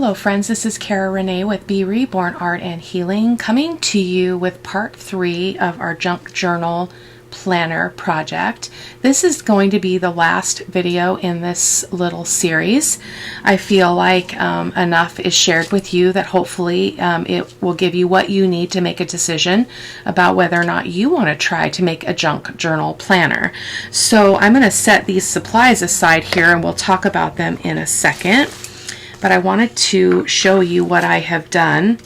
Hello friends, this is Cara-Renee with B.Reborn Art and Healing, coming to you with part 3 of our junk journal planner project. This is going to be the last video in this little series. I feel like enough is shared with you that hopefully it will give you what you need to make a decision about whether or not you want to try to make a junk journal planner. So I'm going to set these supplies aside here and we'll talk about them in a second. But I wanted to show you what I have done,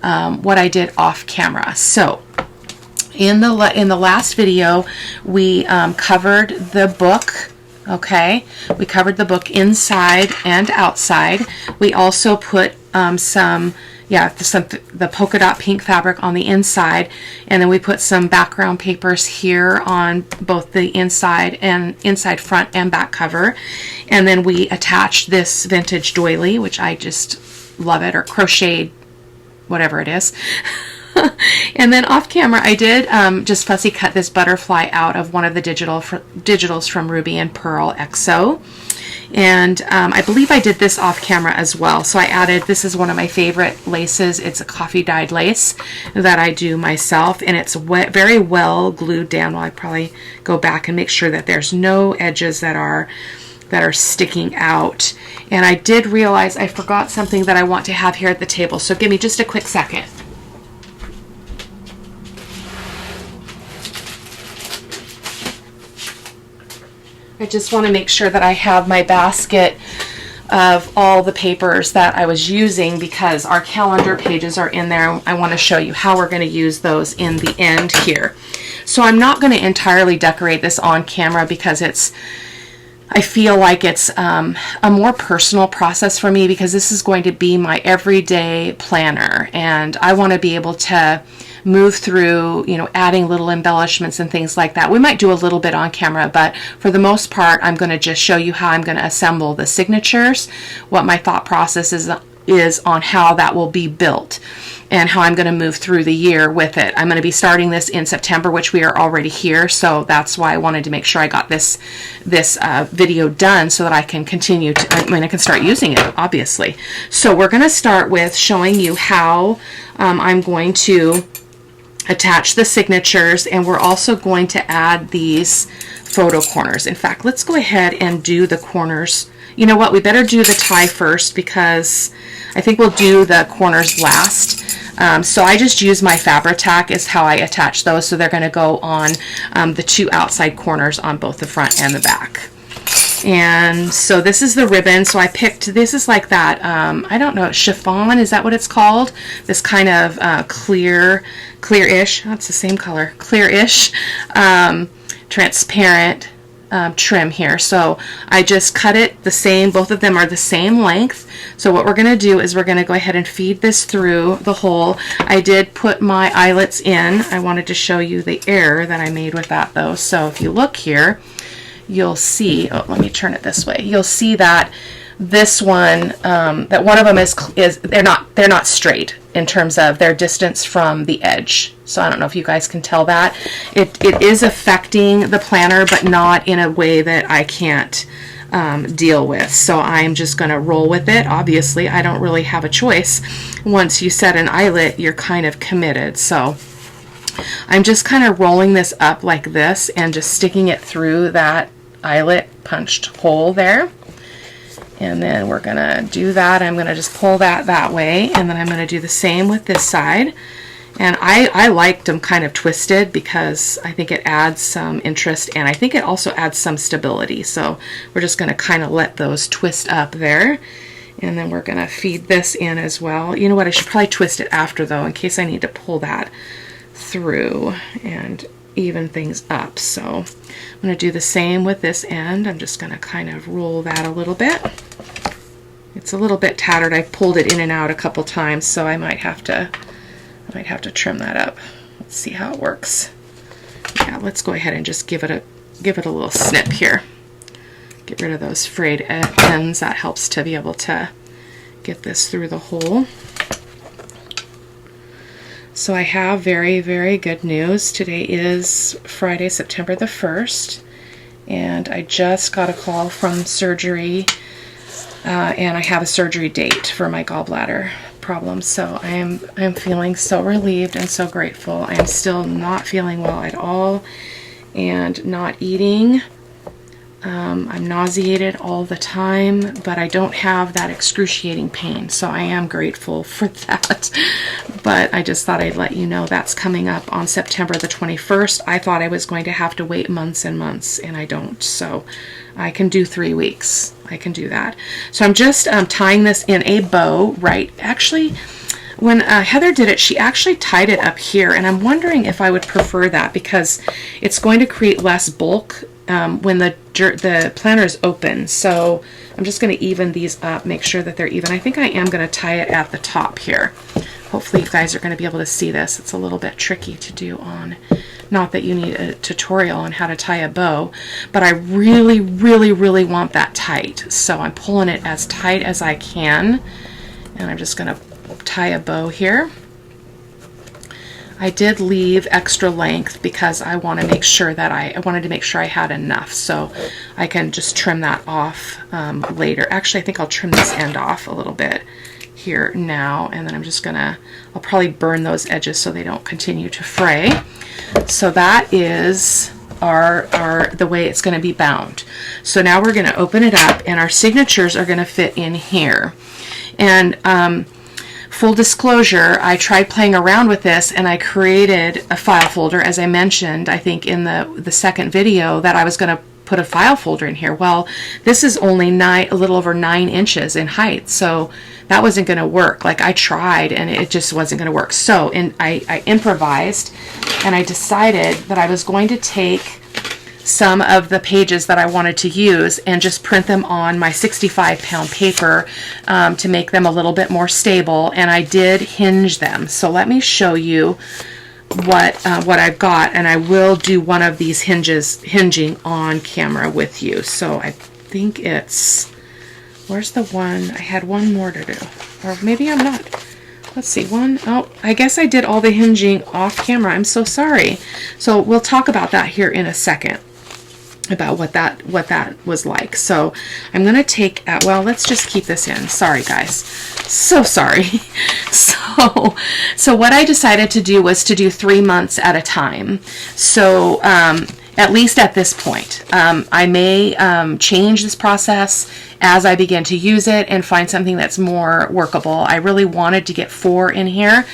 what I did off camera. So in the last video, we covered the book. Okay, we covered the book inside and outside. We also put the polka dot pink fabric on the inside, and then we put some background papers here on both the inside front and back cover, and then we attached this vintage doily, which I just love it, or crocheted, whatever it is. And then off camera I did just fussy cut this butterfly out of one of the digitals from Ruby and Pearl XO. And I believe I did this off camera as well. So I added, this is one of my favorite laces. It's a coffee dyed lace that I do myself, and it's very well glued down. Well, I probably go back and make sure that there's no edges that are sticking out. And I did realize I forgot something that I want to have here at the table. So give me just a quick second. I just want to make sure that I have my basket of all the papers that I was using, because our calendar pages are in there. I want to show you how we're going to use those in the end here. So I'm not going to entirely decorate this on camera because I feel like it's a more personal process for me, because this is going to be my everyday planner, and I want to be able to move through, adding little embellishments and things like that. We might do a little bit on camera, but for the most part, I'm going to just show you how I'm going to assemble the signatures, what my thought process is on how that will be built, and how I'm going to move through the year with it. I'm going to be starting this in September, which we are already here, so that's why I wanted to make sure I got this video done so that I can continue to, I can start using it, obviously. So we're going to start with showing you how I'm going to attach the signatures, and we're also going to add these photo corners. In fact, let's go ahead and do the corners. You know what, we better do the tie first, because I think we'll do the corners last. So I just use my Fabri-Tac is how I attach those, so they're going to go on the two outside corners on both the front and the back. And so this is the ribbon. So I picked, this is like that, I don't know, chiffon, is that what it's called? This kind of clear-ish, that's the same color, clear-ish, transparent trim here. So I just cut it the same, both of them are the same length. So what we're going to do is we're going to go ahead and feed this through the hole. I did put my eyelets in. I wanted to show you the error that I made with that though. So if you look here, you'll see, oh, let me turn it this way. You'll see that this one, that one of them is they're not straight in terms of their distance from the edge. So I don't know if you guys can tell that. It is affecting the planner, but not in a way that I can't deal with. So I'm just going to roll with it. Obviously, I don't really have a choice. Once you set an eyelet, you're kind of committed. So I'm just kind of rolling this up like this and just sticking it through that eyelet punched hole there. And then we're going to do that. I'm going to just pull that way, and then I'm going to do the same with this side. And I liked them kind of twisted because I think it adds some interest, and I think it also adds some stability. So we're just going to kind of let those twist up there. And then we're going to feed this in as well. You know what, I should probably twist it after though, in case I need to pull that through and even things up. So I'm going to do the same with this end. I'm just going to kind of roll that a little bit. It's a little bit tattered. I've pulled it in and out a couple times, so I might have to trim that up. Let's see how it works. Yeah, let's go ahead and just give it a little snip here. Get rid of those frayed ends. That helps to be able to get this through the hole. So I have very, very good news. Today is Friday, September the 1st, and I just got a call from surgery and I have a surgery date for my gallbladder problem. So I'm feeling so relieved and so grateful. I am still not feeling well at all and not eating. I'm nauseated all the time, but I don't have that excruciating pain, so I am grateful for that. But I just thought I'd let you know that's coming up on September the 21st. I thought I was going to have to wait months and months, and I don't. So I can do 3 weeks. I can do that. So I'm just tying this in a bow, right? Actually, when Heather did it, she actually tied it up here, and I'm wondering if I would prefer that because it's going to create less bulk when the planner is open. So I'm just going to even these up, make sure that they're even. I think I am going to tie it at the top here. Hopefully you guys are going to be able to see this. It's a little bit tricky to do on, not that you need a tutorial on how to tie a bow, but I really, really, really want that tight. So I'm pulling it as tight as I can, and I'm just going to tie a bow here. I did leave extra length because I want to make sure that I wanted to make sure I had enough, so I can just trim that off later. Actually, I think I'll trim this end off a little bit here now, and then I'm just gonna, I'll probably burn those edges so they don't continue to fray. So that is the way it's going to be bound. So now we're going to open it up, and our signatures are going to fit in here. And full disclosure, I tried playing around with this, and I created a file folder, as I mentioned, I think in the second video, that I was going to put a file folder in here. Well, this is only a little over 9 inches in height, so that wasn't going to work. Like, I tried, and it just wasn't going to work. So I improvised, and I decided that I was going to take some of the pages that I wanted to use and just print them on my 65-pound paper to make them a little bit more stable, and I did hinge them. So let me show you what I've got, and I will do one of these hinging on camera with you. So I think it's, where's the one? I had one more to do, or maybe I'm not. Let's see, oh, I guess I did all the hinging off camera. I'm so sorry. So we'll talk about that here in a second, about what that was like. So I'm going to take, well, let's just keep this in. Sorry, guys. So sorry. So what I decided to do was to do 3 months at a time. So at least at this point, I may change this process as I begin to use it and find something that's more workable. I really wanted to get 4 in here.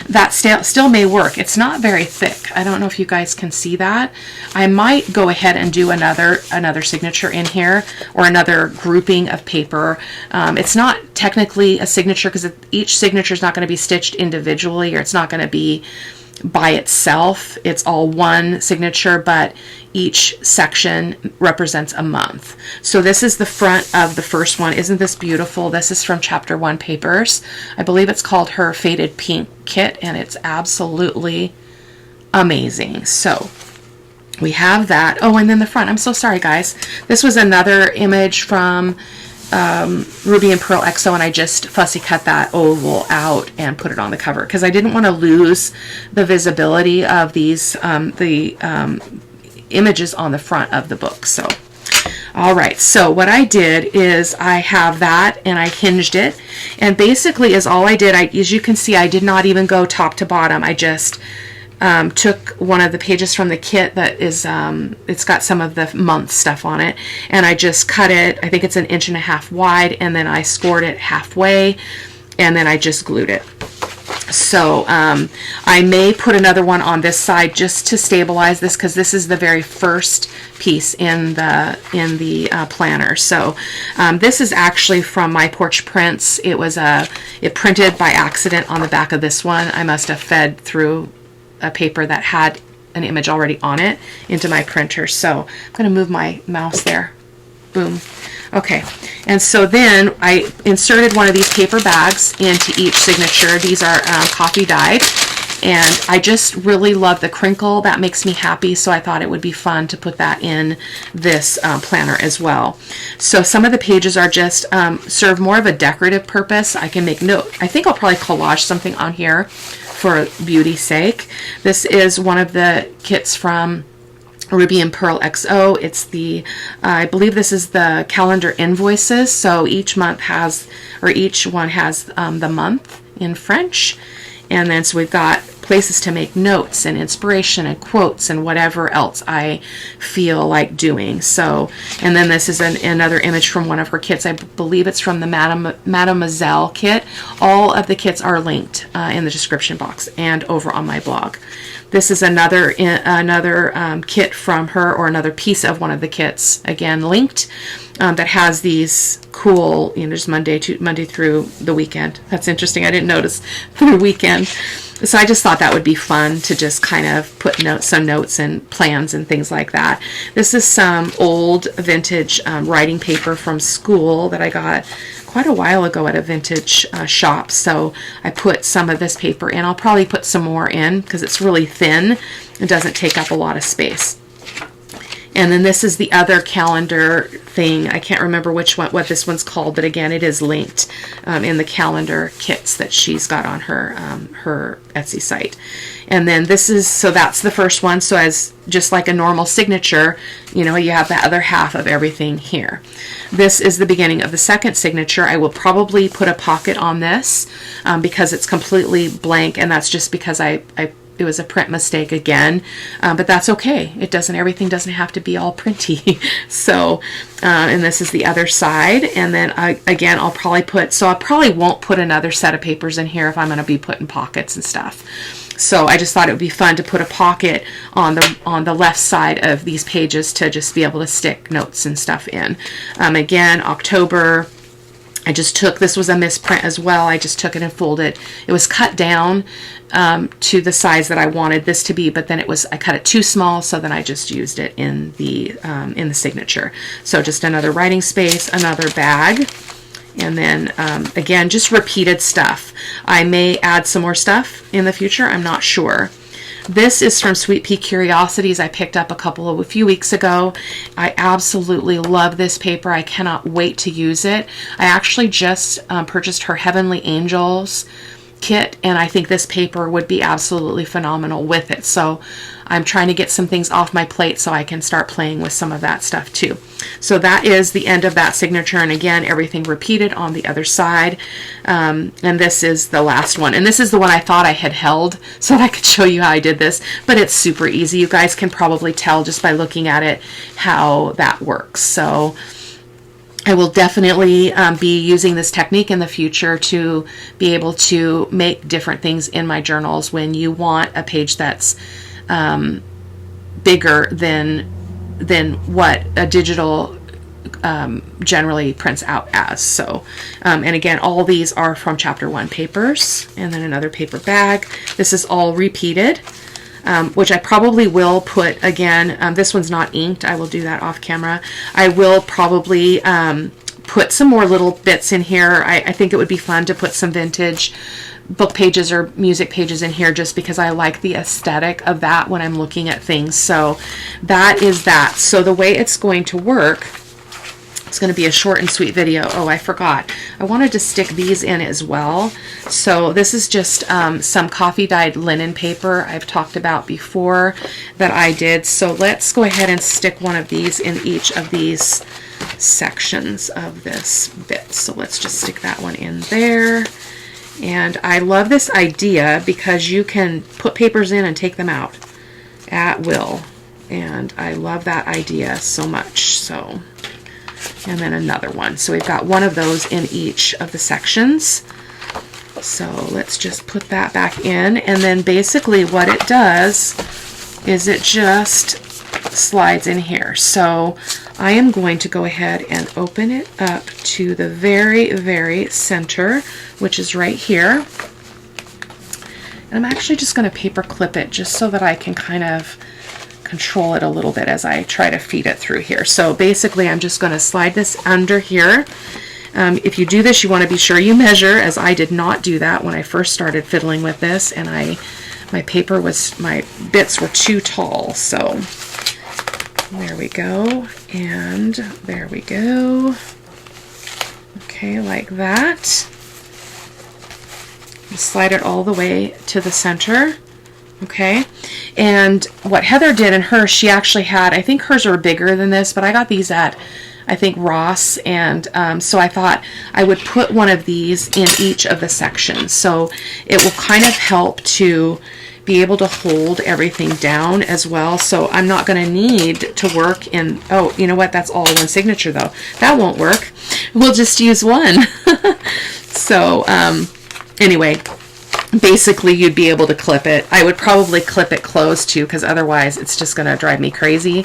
That still may work. It's not very thick. I don't know if you guys can see that. I might go ahead and do another signature in here, or another grouping of paper. It's not technically a signature because each signature is not going to be stitched individually, or it's not going to be by itself. It's all one signature, but each section represents a month. So this is the front of the first one. Isn't this beautiful? This is from Chapter 1 Papers. I believe it's called her Faded Pink Kit, and it's absolutely amazing. So we have that. Oh, and then the front. I'm so sorry, guys. This was another image from Ruby and Pearl XO, and I just fussy cut that oval out and put it on the cover because I didn't want to lose the visibility of these images on the front of the book. So all right, so what I did is I have that, and I hinged it, and basically is all I did. As you can see, I did not even go top to bottom. I just took one of the pages from the kit that is, it's got some of the month stuff on it, and I just cut it. I think it's 1.5 inches wide, and then I scored it halfway, and then I just glued it. So I may put another one on this side just to stabilize this, because this is the very first piece in the planner. So this is actually from My Porch Prints. It printed by accident on the back of this one. I must have fed through a paper that had an image already on it into my printer. So I'm going to move my mouse there. Boom. Okay, and so then I inserted one of these paper bags into each signature. These are coffee dyed, and I just really love the crinkle. That makes me happy, so I thought it would be fun to put that in this planner as well. So some of the pages are just serve more of a decorative purpose. I can make note. I think I'll probably collage something on here for beauty's sake. This is one of the kits from Ruby and Pearl XO. It's the, I believe this is the calendar invoices. So each month has, or each one has the month in French. And then so we've got places to make notes and inspiration and quotes and whatever else I feel like doing. So, and then this is another image from one of her kits. I believe it's from the Mademoiselle kit. All of the kits are linked in the description box and over on my blog. This is another kit from her, or another piece of one of the kits, again linked, that has these cool, just Monday through the weekend. That's interesting. I didn't notice through weekend. So I just thought that would be fun to just kind of put some notes and plans and things like that. This is some old vintage writing paper from school that I got quite a while ago at a vintage shop. So I put some of this paper in. I'll probably put some more in because it's really thin. It doesn't take up a lot of space. And then this is the other calendar thing. I can't remember what this one's called, but again, it is linked in the calendar kits that she's got on her Etsy site. And then this is, so that's the first one. So as just like a normal signature, you have the other half of everything here. This is the beginning of the second signature. I will probably put a pocket on this because it's completely blank, and that's just because it was a print mistake again, but that's okay. Everything doesn't have to be all printy. So, and this is the other side. And then again, I'll probably won't put another set of papers in here if I'm going to be putting pockets and stuff. So I just thought it would be fun to put a pocket on the left side of these pages to just be able to stick notes and stuff in. Again, October. I just took, this was a misprint as well. I just took it and folded it. It was cut down to the size that I wanted this to be, but then I cut it too small, so then I just used it in the signature. So just another writing space, another bag, and then again, just repeated stuff. I may add some more stuff in the future. I'm not sure. This is from Sweet Pea Curiosities. I picked up a few weeks ago. I absolutely love this paper. I cannot wait to use it. I actually just purchased her Heavenly Angels kit, and I think this paper would be absolutely phenomenal with it. So I'm trying to get some things off my plate so I can start playing with some of that stuff too. So that is the end of that signature, and again, everything repeated on the other side. And this is the last one, and this is the one I thought I had held so that I could show you how I did this, but it's super easy. You guys can probably tell just by looking at it how that works. So I will definitely be using this technique in the future to be able to make different things in my journals when you want a page that's bigger than what a digital generally prints out as. So, and again, all these are from Chapter 1 papers, and then another paper bag. This is all repeated, which I probably will put, again, this one's not inked. I will do that off camera. I will probably put some more little bits in here. I think it would be fun to put some vintage book pages or music pages in here just because I like the aesthetic of that when I'm looking at things. So that is that. So the way it's going to work, it's going to be a short and sweet video. Oh, I forgot. I wanted to stick these in as well. So this is just some coffee dyed linen paper I've talked about before that I did. So let's go ahead and stick one of these in each of these sections of this bit. So let's just stick that one in there. And I love this idea because you can put papers in and take them out at will. And I love that idea so much. So, and then another one. So we've got one of those in each of the sections. So let's just put that back in. And then basically what it does is it just slides in here. So I am going to go ahead and open it up to the very, very center, which is right here. And I'm actually just going to paper clip it just so that I can kind of control it a little bit as I try to feed it through here. So basically I'm just going to slide this under here. If you do this, you want to be sure you measure, as I did not do that when I first started fiddling with this, and my bits were too tall. So there we go, and there we go. Okay, like that. Slide it all the way to the center, Okay, and what Heather did in hers, she actually had, I think hers are bigger than this, but I got these at, I think, Ross, and so I thought I would put one of these in each of the sections, so it will kind of help to be able to hold everything down as well. So I'm not going to need to work in, oh, you know what, that's all one signature though. That won't work. We'll just use one. So anyway, basically you'd be able to clip it. I would probably clip it closed too, because otherwise it's just going to drive me crazy,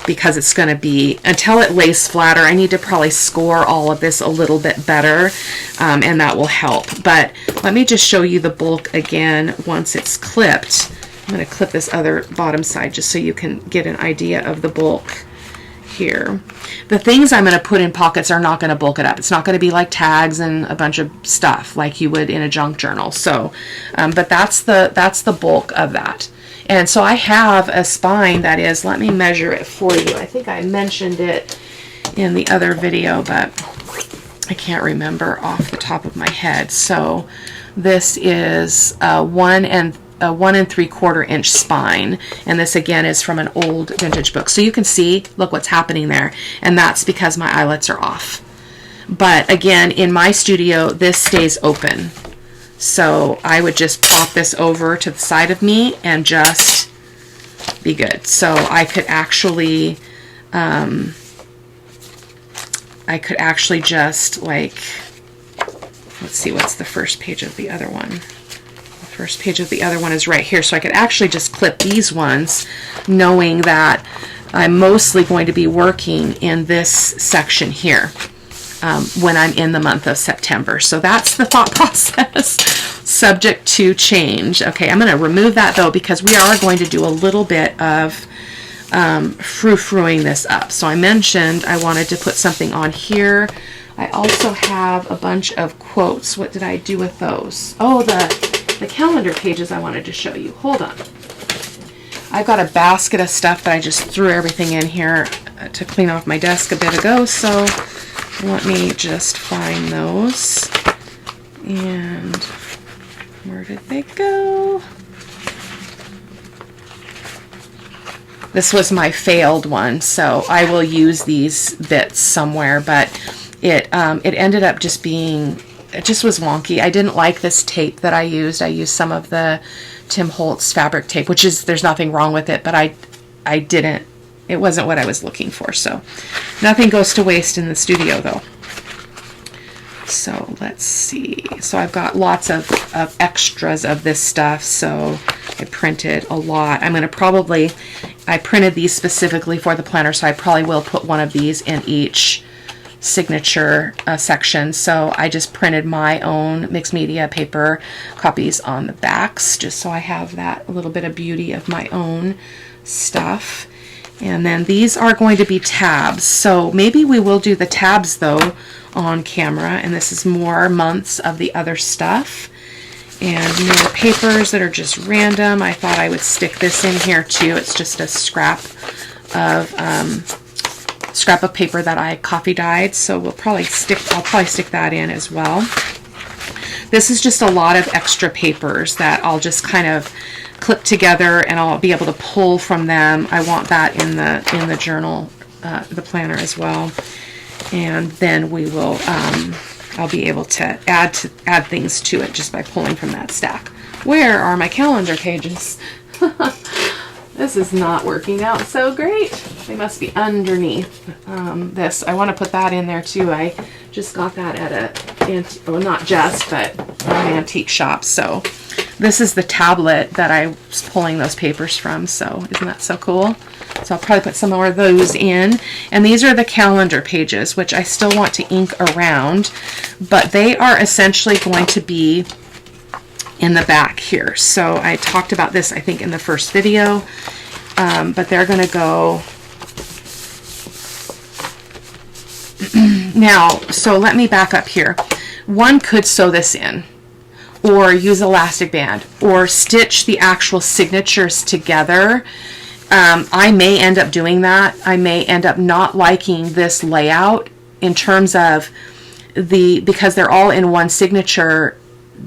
because it's going to be, until it lays flatter, I need to probably score all of this a little bit better, and that will help. But let me just show you the bulk again once it's clipped. I'm going to clip this other bottom side just so you can get an idea of the bulk here. The things I'm going to put in pockets are not going to bulk it up. It's not going to be like tags and a bunch of stuff like you would in a junk journal. So, but that's the bulk of that. And so I have a spine that is, let me measure it for you. I think I mentioned it in the other video, but I can't remember off the top of my head. So this is a 1 3/4 inch spine, and this again is from an old vintage book. So you can see, look what's happening there, and that's because my eyelets are off. But again, in my studio, this stays open. So I would just pop this over to the side of me and just be good. So I could actually, just like, let's see, what's the first page of the other one? The first page of the other one is right here. So I could actually just clip these ones, knowing that I'm mostly going to be working in this section here. When I'm in the month of September. So that's the thought process, subject to change. Okay, I'm going to remove that though, because we are going to do a little bit of frou-frouing this up. So I mentioned I wanted to put something on here. I also have a bunch of quotes. What did I do with those? Oh, the calendar pages I wanted to show you. Hold on. I've got a basket of stuff that I just threw everything in here to clean off my desk a bit ago. So let me just find those. And where did they go? This was my failed one, so I will use these bits somewhere, but it ended up just being, it just was wonky. I didn't like this tape that I used. I used some of the Tim Holtz fabric tape, which is, there's nothing wrong with it, but I didn't, it wasn't what I was looking for. So nothing goes to waste in the studio though. So let's see. So I've got lots of extras of this stuff. So I printed a lot. I'm going to probably, I printed these specifically for the planner, so I probably will put one of these in each signature section. So I just printed my own mixed media paper copies on the backs, just so I have that little bit of beauty of my own stuff. And then these are going to be tabs. So maybe we will do the tabs though on camera, and this is more months of the other stuff. And more papers that are just random. I thought I would stick this in here too. It's just a scrap of paper that I coffee dyed, so I'll probably stick that in as well. This is just a lot of extra papers that I'll just kind of clip together, and I'll be able to pull from them. I want that in the journal, the planner as well. And then we will, I'll be able to add things to it just by pulling from that stack. Where are my calendar pages? This is not working out so great. They must be underneath this. I want to put that in there too. I just got that at well, not just, but an antique shop. So this is the tablet that I was pulling those papers from. So isn't that so cool? So I'll probably put some more of those in. And these are the calendar pages, which I still want to ink around, but they are essentially going to be in the back here. So I talked about this, I think, in the first video, but they're going to go now. So let me back up here. One could sew this in, or use elastic band, or stitch the actual signatures together. I may end up doing that. I may end up not liking this layout in terms of because they're all in one signature,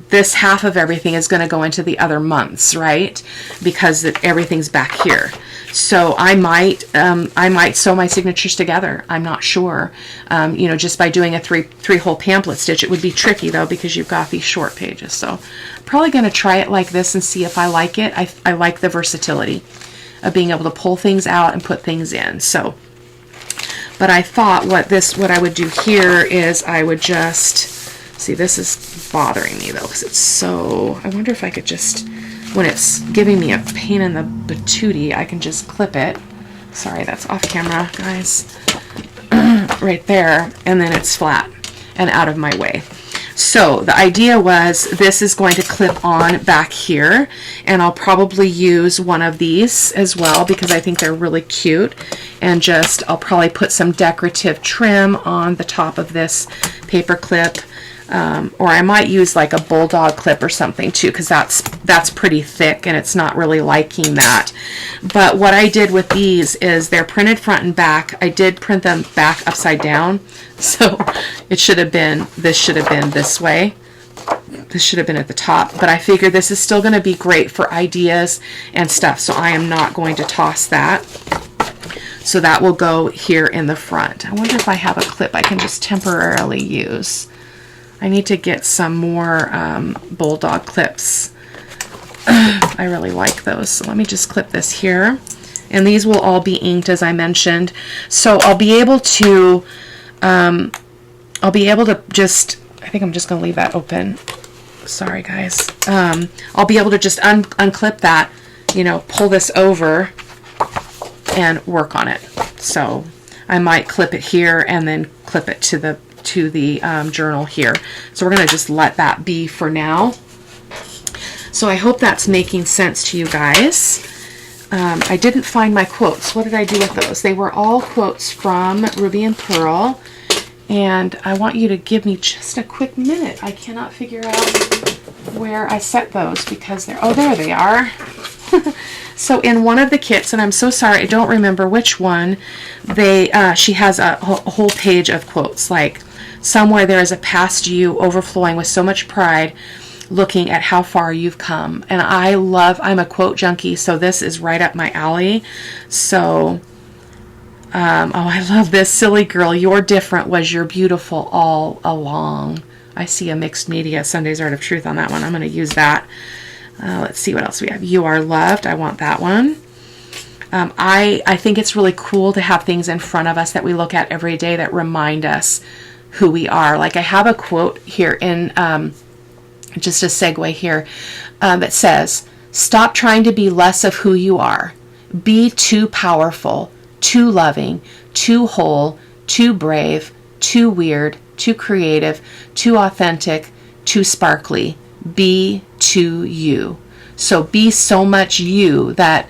this half of everything is going to go into the other months, right? Because everything's back here. So I might sew my signatures together. I'm not sure. You know, just by doing a three hole pamphlet stitch. It would be tricky though, because you've got these short pages. So I'm probably going to try it like this and see if I like it. I like the versatility of being able to pull things out and put things in. So, but I thought what I would do here is I would just, see, this is bothering me though, because it's so, I wonder if I could just, when it's giving me a pain in the patootie, I can just clip it. Sorry, that's off camera, guys. Right there, and then it's flat and out of my way. So the idea was this is going to clip on back here, and I'll probably use one of these as well because I think they're really cute, and just I'll probably put some decorative trim on the top of this paper clip. Or I might use like a bulldog clip or something too, because that's pretty thick and it's not really liking that. But what I did with these is they're printed front and back. I did print them back upside down, so it should have been, this should have been this way. This should have been at the top, but I figured this is still going to be great for ideas and stuff, so I am not going to toss that. So that will go here in the front. I wonder if I have a clip I can just temporarily use. I need to get some more bulldog clips. I really like those. So let me just clip this here. And these will all be inked, as I mentioned. So I'll be able to just, I think I'm just going to leave that open. Sorry, guys. I'll be able to just unclip that, you know, pull this over and work on it. So I might clip it here and then clip it to the journal here. So we're going to just let that be for now. So I hope that's making sense to you guys. I didn't find my quotes. What did I do with those? They were all quotes from Ruby and Pearl, and I want you to give me just a quick minute. I cannot figure out where I set those because they're, oh, there they are. So in one of the kits, and I'm so sorry, I don't remember which one, she has a whole page of quotes, like, somewhere there is a past you overflowing with so much pride, looking at how far you've come. And I'm a quote junkie, so this is right up my alley. So, oh, I love this. Silly girl, you're different was you're beautiful all along. I see a mixed media Sunday's Art of Truth on that one. I'm going to use that. Let's see what else we have. You are loved. I want that one. I think it's really cool to have things in front of us that we look at every day that remind us who we are. Like I have a quote here in just a segue here that says, stop trying to be less of who you are. Be too powerful, too loving, too whole, too brave, too weird, too creative, too authentic, too sparkly. Be too you. So be so much you that,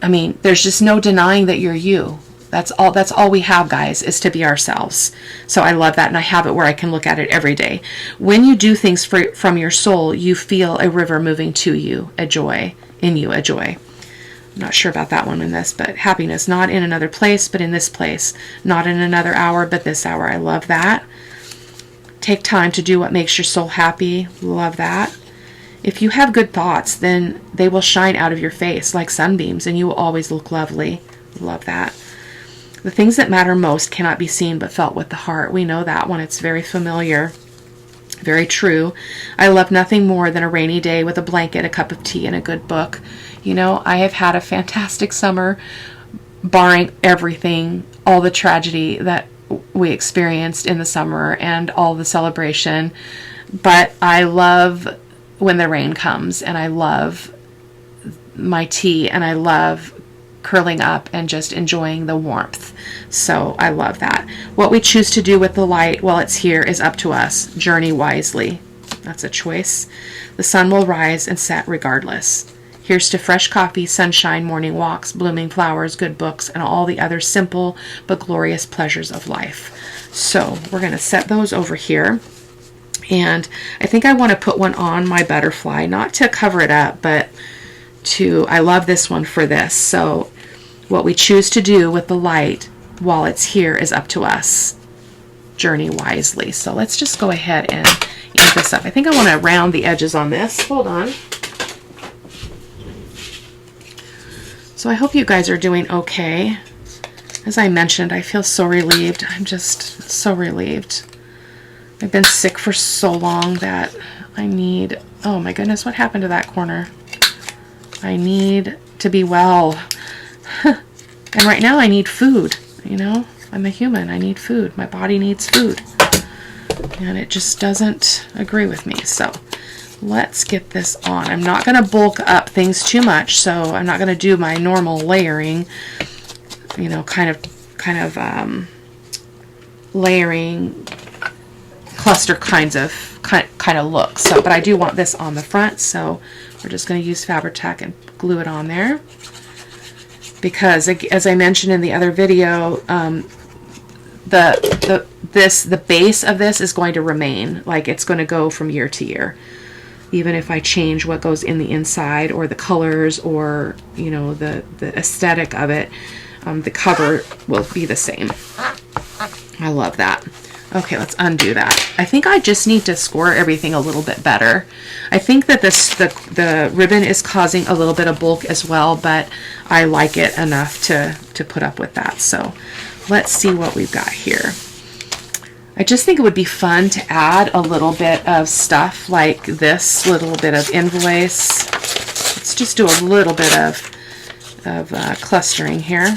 I mean, there's just no denying that you're you. That's all we have, guys, is to be ourselves. So I love that, and I have it where I can look at it every day. When you do things from your soul, you feel a river moving to you, a joy, in you, a joy. I'm not sure about that one in this, but happiness, not in another place, but in this place. Not in another hour, but this hour. I love that. Take time to do what makes your soul happy. Love that. If you have good thoughts, then they will shine out of your face like sunbeams, and you will always look lovely. Love that. The things that matter most cannot be seen but felt with the heart. We know that one. It's very familiar. Very true. I love nothing more than a rainy day with a blanket, a cup of tea, and a good book. You know, I have had a fantastic summer, barring everything, all the tragedy that we experienced in the summer and all the celebration. But I love when the rain comes, and I love my tea, and I love curling up and just enjoying the warmth. So I love that. What we choose to do with the light while it's here is up to us. Journey wisely. That's a choice. The sun will rise and set regardless. Here's to fresh coffee, sunshine, morning walks, blooming flowers, good books, and all the other simple but glorious pleasures of life. So we're going to set those over here. And I think I want to put one on my butterfly, not to cover it up, but I love this one for this. So what we choose to do with the light while it's here is up to us. Journey wisely. So let's just go ahead and clean this up. I think I want to round the edges on this. Hold on. So I hope you guys are doing okay. As I mentioned, I feel so relieved. I'm just so relieved. I've been sick for so long that I need, oh my goodness, what happened to that corner? I need to be well. And right now I need food, you know? I'm a human, I need food. My body needs food. And it just doesn't agree with me. So let's get this on. I'm not going to bulk up things too much, so I'm not going to do my normal layering, you know, kind of layering cluster kind of look. So, but I do want this on the front, so we're just going to use Fabri-Tac and glue it on there. Because as I mentioned in the other video, the base of this is going to remain. Like, it's going to go from year to year. Even if I change what goes in the inside or the colors or, you know, the aesthetic of it, the cover will be the same. I love that. Okay, let's undo that. I think I just need to score everything a little bit better. I think that the ribbon is causing a little bit of bulk as well, but I like it enough to put up with that. So let's see what we've got here. I just think it would be fun to add a little bit of stuff like this, little bit of interlace. Let's just do a little bit of clustering here.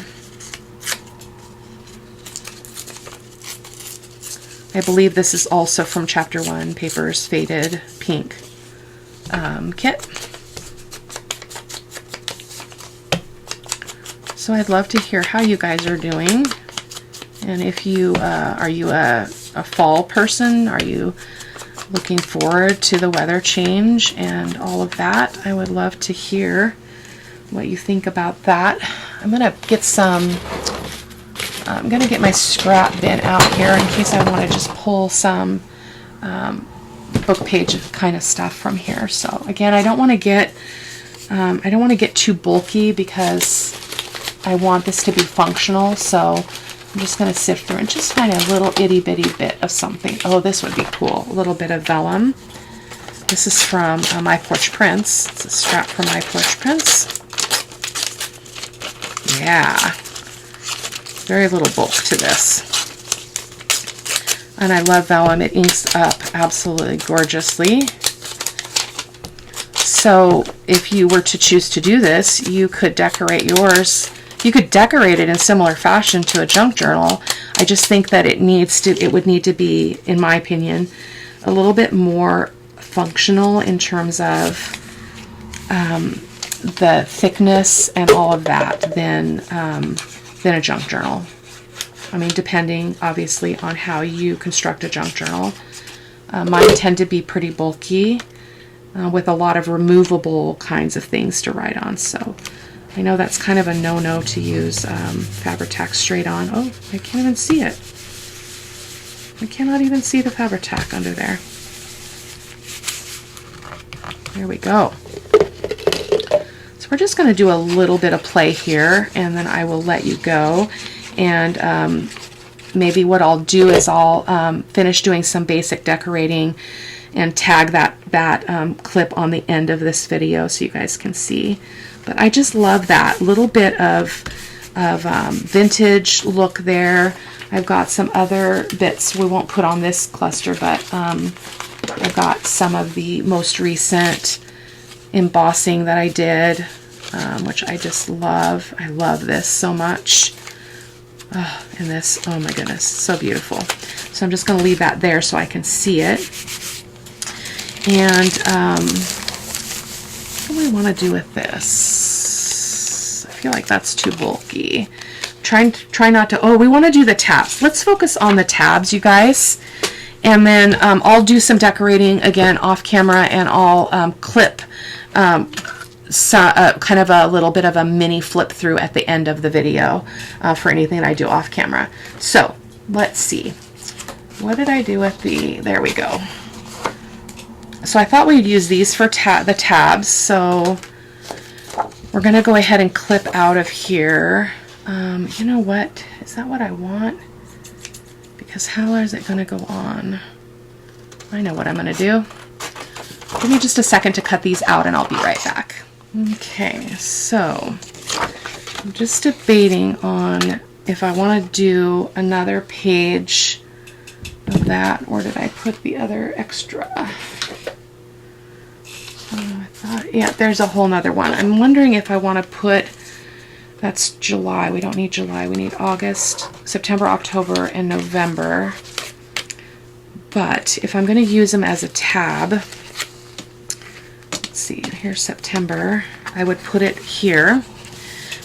I believe this is also from Chapter 1, Paper's Faded Pink kit. So I'd love to hear how you guys are doing. And if you, are you a fall person? Are you looking forward to the weather change and all of that? I would love to hear what you think about that. I'm going to get some, I'm going to get my scrap bin out here in case I want to just pull some book page kind of stuff from here. So again, I don't want to get too bulky because I want this to be functional. So I'm just going to sift through and just find a little itty bitty bit of something. Oh, this would be cool. A little bit of vellum. This is from My Porch Prince. It's a scrap from My Porch Prince. Yeah. Very little bulk to this. And I love vellum. It inks up absolutely gorgeously. So if you were to choose to do this, you could decorate yours. You could decorate it in similar fashion to a junk journal. I just think that it would need to be, in my opinion, a little bit more functional in terms of the thickness and all of that than a junk journal. I mean, depending obviously on how you construct a junk journal. Mine tend to be pretty bulky with a lot of removable kinds of things to write on. So I know that's kind of a no-no to use Fabri-Tac straight on. Oh, I can't even see it. I cannot even see the Fabri-Tac under there. There we go. So we're just going to do a little bit of play here, and then I will let you go. And maybe what I'll do is I'll finish doing some basic decorating and tag that clip on the end of this video so you guys can see. But I just love that little bit of vintage look there. I've got some other bits we won't put on this cluster, but I've got some of the most recent embossing that I did, which I just love. I love this so much. Oh, and this, oh my goodness, so beautiful. So I'm just going to leave that there so I can see it. And what do I want to do with this? I feel like that's too bulky. Try not to, oh, we want to do the tabs. Let's focus on the tabs, you guys. And then I'll do some decorating again off camera, and I'll clip kind of a little bit of a mini flip through at the end of the video for anything that I do off camera. So let's see. What did I do with there we go. So I thought we'd use these for the tabs. So we're going to go ahead and clip out of here. You know what? Is that what I want? Because how is it going to go on? I know what I'm going to do. Give me just a second to cut these out and I'll be right back. Okay, so I'm just debating on if I want to do another page of that, or did I put the other extra? I thought, yeah, there's a whole nother one. I'm wondering if I want to put, that's July. We don't need July. We need August, September, October, and November. But if I'm going to use them as a tab, let's see, here's September. I would put it here,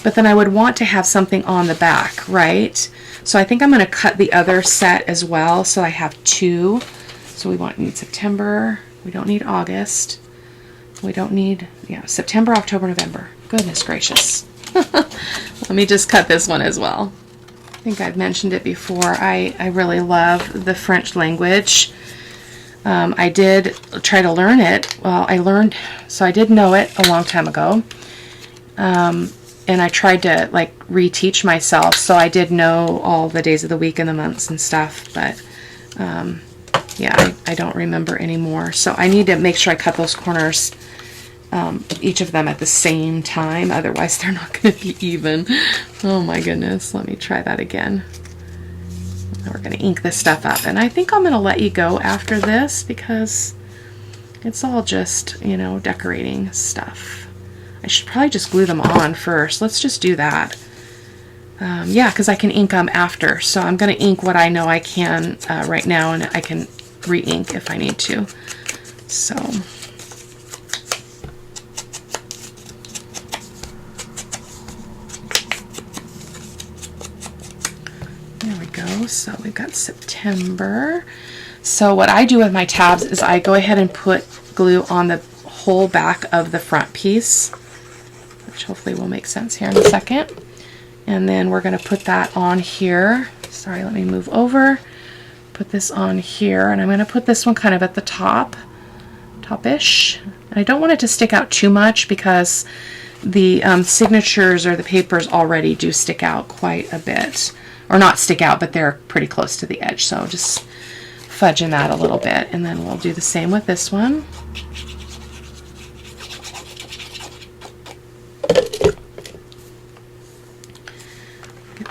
but then I would want to have something on the back, right? So I think I'm going to cut the other set as well, so I have two. So we need September. We don't need August. We don't need, yeah, September, October, November. Goodness gracious. Let me just cut this one as well. I think I've mentioned it before. I really love the French language. I did try to learn it. Well, I did know it a long time ago. And I tried to like reteach myself, so I did know all the days of the week and the months and stuff, but yeah, I don't remember anymore. So I need to make sure I cut those corners, each of them at the same time, otherwise they're not going to be even. Oh my goodness, let me try that again. Now we're going to ink this stuff up, and I think I'm going to let you go after this because it's all just, you know, decorating stuff. I should probably just glue them on first. Let's just do that. Yeah, because I can ink them after. So I'm going to ink what I know I can right now, and I can re-ink if I need to. So there we go. So we've got September. So what I do with my tabs is I go ahead and put glue on the whole back of the front piece, which hopefully will make sense here in a second. And then we're going to put that on here. Sorry, let me move over. Put this on here, and I'm going to put this one kind of at the top-ish. And I don't want it to stick out too much because the signatures or the papers already do stick out quite a bit. Or not stick out, but they're pretty close to the edge. So just fudging that a little bit. And then we'll do the same with this one.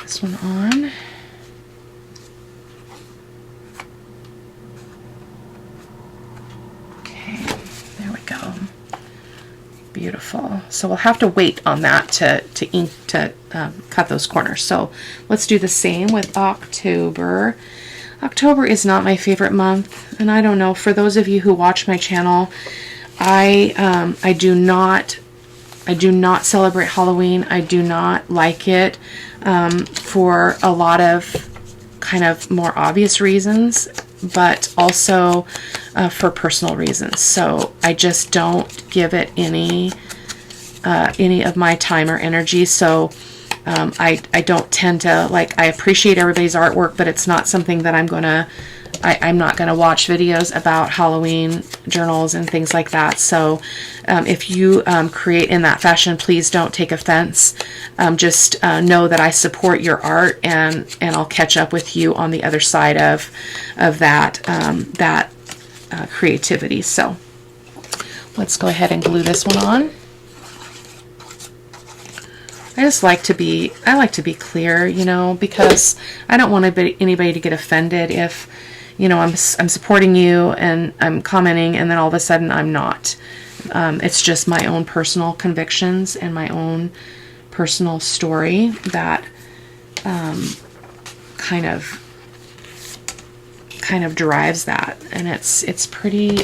This one on. Okay, there we go. Beautiful. So we'll have to wait on that to ink to cut those corners. So let's do the same with October. October is not my favorite month, and I don't know, for those of you who watch my channel, I do not celebrate Halloween. I do not like it for a lot of kind of more obvious reasons, but also for personal reasons. So I just don't give it any of my time or energy. So I don't tend to, like, I appreciate everybody's artwork, but it's not something that I'm not going to watch videos about Halloween journals and things like that. So if you create in that fashion, please don't take offense. Just know that I support your art, and I'll catch up with you on the other side of that creativity. So let's go ahead and glue this one on. I like to be clear, you know, because I don't want anybody to get offended if, you know, I'm supporting you and I'm commenting and then all of a sudden I'm not. It's just my own personal convictions and my own personal story that kind of drives that, and it's pretty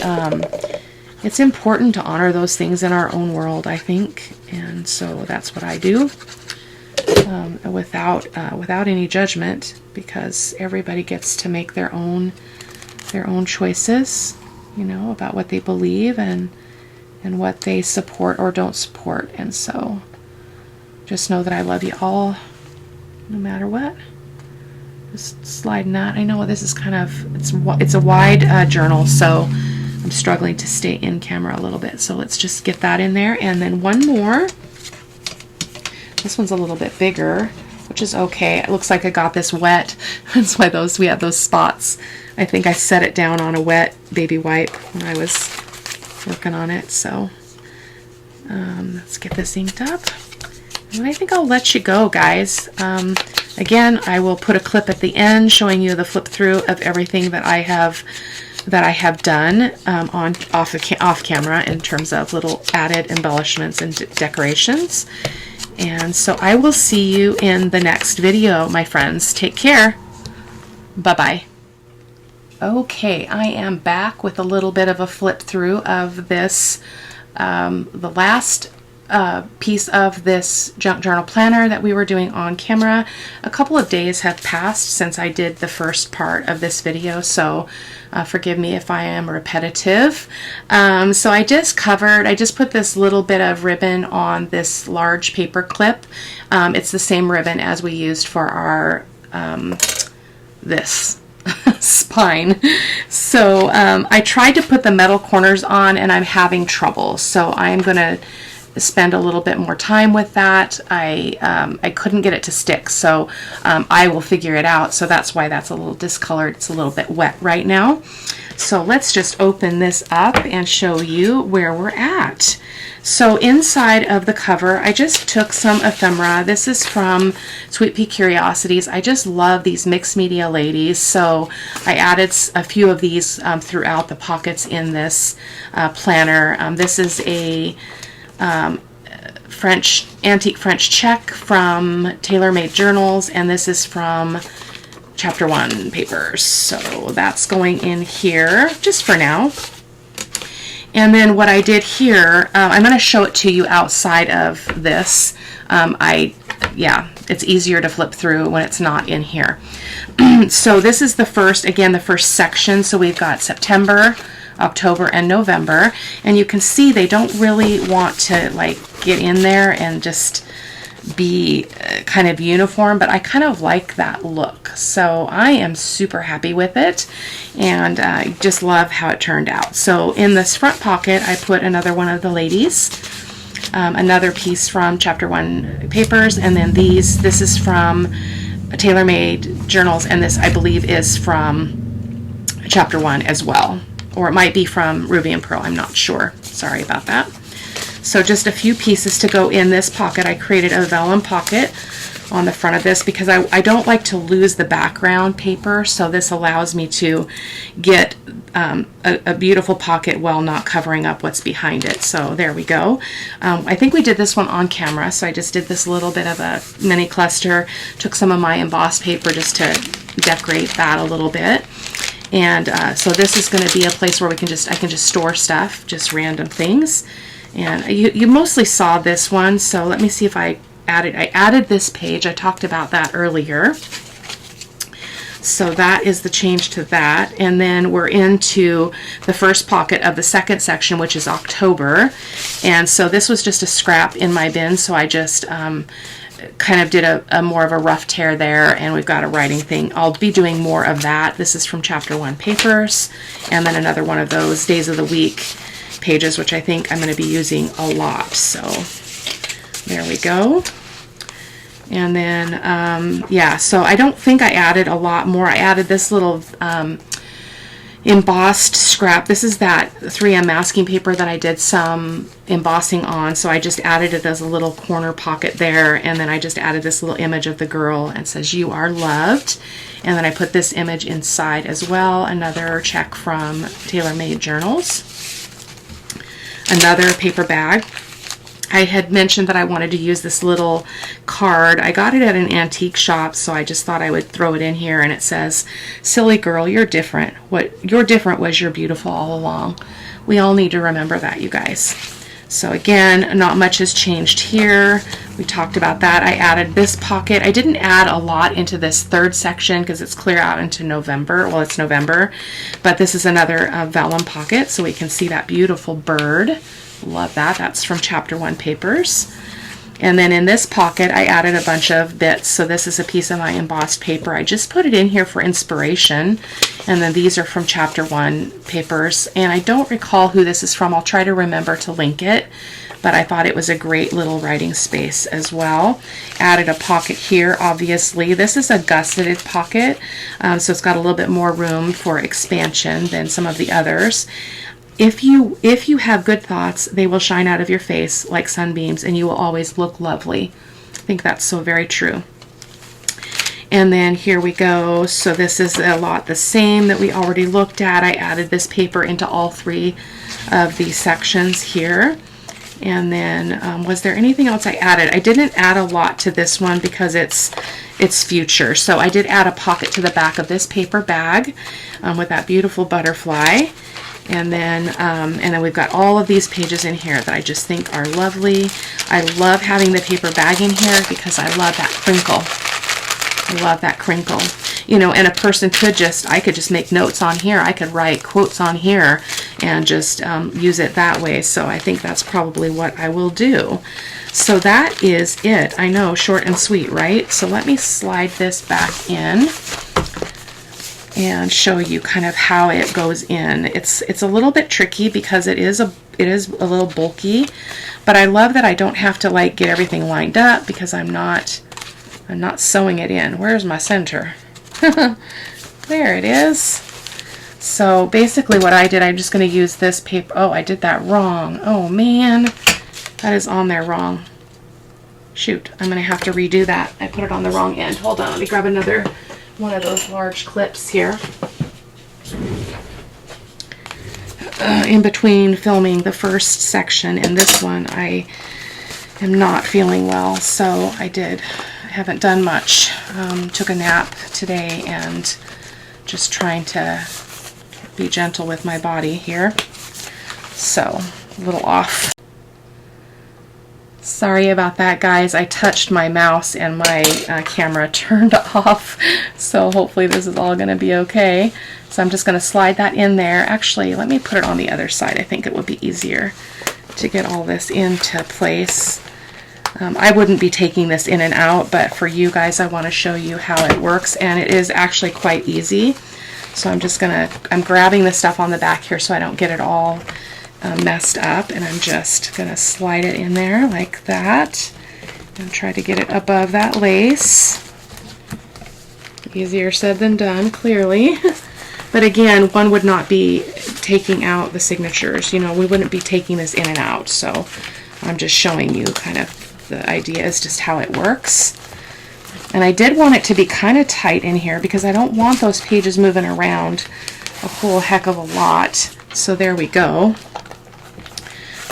it's important to honor those things in our own world, I think, and so that's what I do, without any judgment, because everybody gets to make their own choices, you know, about what they believe and what they support or don't support. And so just know that I love you all, no matter what. Just sliding that. I know this is kind of, it's a wide journal, so I'm struggling to stay in camera a little bit. So let's just get that in there. And then one more. This one's a little bit bigger. which is okay. It looks like I got this wet. That's why we had those spots. I think I set it down on a wet baby wipe when I was working on it. So let's get this inked up. And I think I'll let you go, guys. Again, I will put a clip at the end showing you the flip through of everything that I have done off camera in terms of little added embellishments and decorations. And so I will see you in the next video, my friends. Take care. Bye-bye. Okay, I am back with a little bit of a flip through of this, the last piece of this junk journal planner that we were doing on camera. A couple of days have passed since I did the first part of this video, so forgive me if I am repetitive. So I just put this little bit of ribbon on this large paper clip. It's the same ribbon as we used for our this spine. So I tried to put the metal corners on and I'm having trouble, so I'm gonna spend a little bit more time with that. I couldn't get it to stick, so I will figure it out. So that's why that's a little discolored. It's a little bit wet right now. So let's just open this up and show you where we're at. So inside of the cover, I just took some ephemera. This is from Sweet Pea Curiosities. I just love these mixed media ladies, so I added a few of these throughout the pockets in this planner. This is a antique French check from TaylorMade Journals, and this is from Chapter 1 papers. So that's going in here just for now. And then what I did here, I'm going to show it to you outside of this. Yeah, it's easier to flip through when it's not in here. So this is the first section. So we've got September, October, and November, and you can see they don't really want to like get in there and just be kind of uniform, but I kind of like that look, so I am super happy with it, and I just love how it turned out. So in this front pocket I put another one of the ladies, another piece from Chapter 1 papers, and then this is from TaylorMade Journals, and this I believe is from Chapter 1 as well. Or it might be from Ruby and Pearl, I'm not sure. Sorry about that. So just a few pieces to go in this pocket. I created a vellum pocket on the front of this because I don't like to lose the background paper, so this allows me to get a beautiful pocket while not covering up what's behind it. So there we go. I think we did this one on camera, so I just did this little bit of a mini cluster, took some of my embossed paper just to decorate that a little bit. And so this is going to be a place where I can just store stuff, just random things. And you mostly saw this one, so let me see if I added this page. I talked about that earlier. So that is the change to that. And then we're into the first pocket of the second section, which is October. And so this was just a scrap in my bin, so I just kind of did a more of a rough tear there, and we've got a writing thing. I'll be doing more of that. This is from Chapter 1 papers, and then another one of those days of the week pages, which I think I'm going to be using a lot. So there we go. And then yeah, so I don't think I added a lot more. I added this little embossed scrap. This is that 3M masking paper that I did some embossing on, so I just added it as a little corner pocket there, and then I just added this little image of the girl and it says "You are loved," and then I put this image inside as well, another check from TaylorMade Journals. Another paper bag. I had mentioned that I wanted to use this little card. I got it at an antique shop, so I just thought I would throw it in here, and it says, "Silly girl, you're different. What you're different was you're beautiful all along." We all need to remember that, you guys. So again, not much has changed here. We talked about that. I added this pocket. I didn't add a lot into this third section because it's clear out into November. Well, it's November, but this is another vellum pocket, so we can see that beautiful bird. Love that. That's from Chapter 1 papers. And then in this pocket I added a bunch of bits. So this is a piece of my embossed paper. I just put it in here for inspiration. And then these are from Chapter 1 papers. And I don't recall who this is from. I'll try to remember to link it. but I thought it was a great little writing space as well. Added a pocket here, obviously. This is a gusseted pocket, so it's got a little bit more room for expansion than some of the others. If you have good thoughts, they will shine out of your face like sunbeams, and you will always look lovely. I think that's so very true. And then here we go. So this is a lot the same that we already looked at. I added this paper into all 3 of these sections here. And then was there anything else I added? I didn't add a lot to this one because it's future. So I did add a pocket to the back of this paper bag with that beautiful butterfly. And then we've got all of these pages in here that I just think are lovely. I love having the paper bag in here because I love that crinkle. I love that crinkle. You know, and a person could I could just make notes on here. I could write quotes on here and just use it that way. So I think that's probably what I will do. So that is it. I know, short and sweet, right? So let me slide this back in and show you kind of how it goes in. It's a little bit tricky because it is a little bulky, but I love that I don't have to like get everything lined up because I'm not sewing it in. Where's my center? There it is. So basically what I did, I'm just going to use this paper. Oh, I did that wrong. Oh man, that is on there wrong. Shoot, I'm going to have to redo that. I put it on the wrong end. Hold on, let me grab another one of those large clips here. In between filming the first section and this one, I am not feeling well, so I haven't done much. Took a nap today and just trying to be gentle with my body here. So, a little off. Sorry about that, guys. I touched my mouse and my camera turned off, so hopefully this is all going to be okay. So I'm just going to slide that in there. Actually, let me put it on the other side. I think it would be easier to get all this into place. I wouldn't be taking this in and out, but for you guys, I want to show you how it works, and it is actually quite easy. So I'm grabbing the stuff on the back here so I don't get it all messed up, and I'm just going to slide it in there like that and try to get it above that lace. Easier said than done, clearly. But again, one would not be taking out the signatures. You know, we wouldn't be taking this in and out, so I'm just showing you kind of the idea is just how it works. And I did want it to be kind of tight in here because I don't want those pages moving around a whole heck of a lot. So there we go.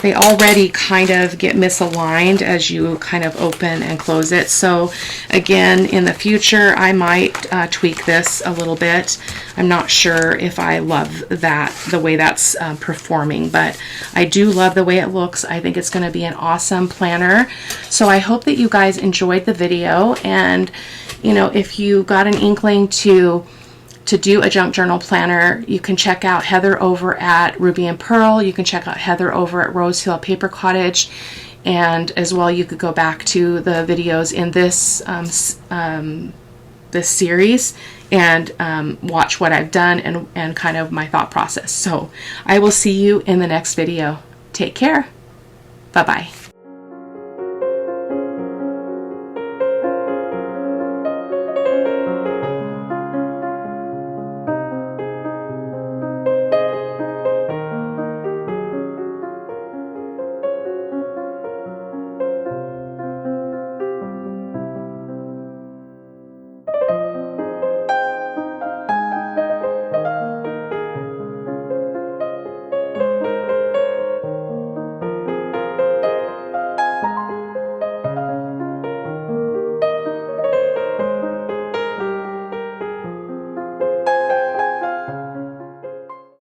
They already kind of get misaligned as you kind of open and close it. So again, in the future, I might tweak this a little bit. I'm not sure if I love that, the way that's performing, but I do love the way it looks. I think it's going to be an awesome planner. So I hope that you guys enjoyed the video, and you know, if you got an inkling to do a junk journal planner, you can check out Heather over at Ruby and Pearl. You can check out Heather over at Rose Hill Paper Cottage, and as well you could go back to the videos in this this series and watch what I've done and kind of my thought process. So I will see you in the next video. Take care. Bye-bye.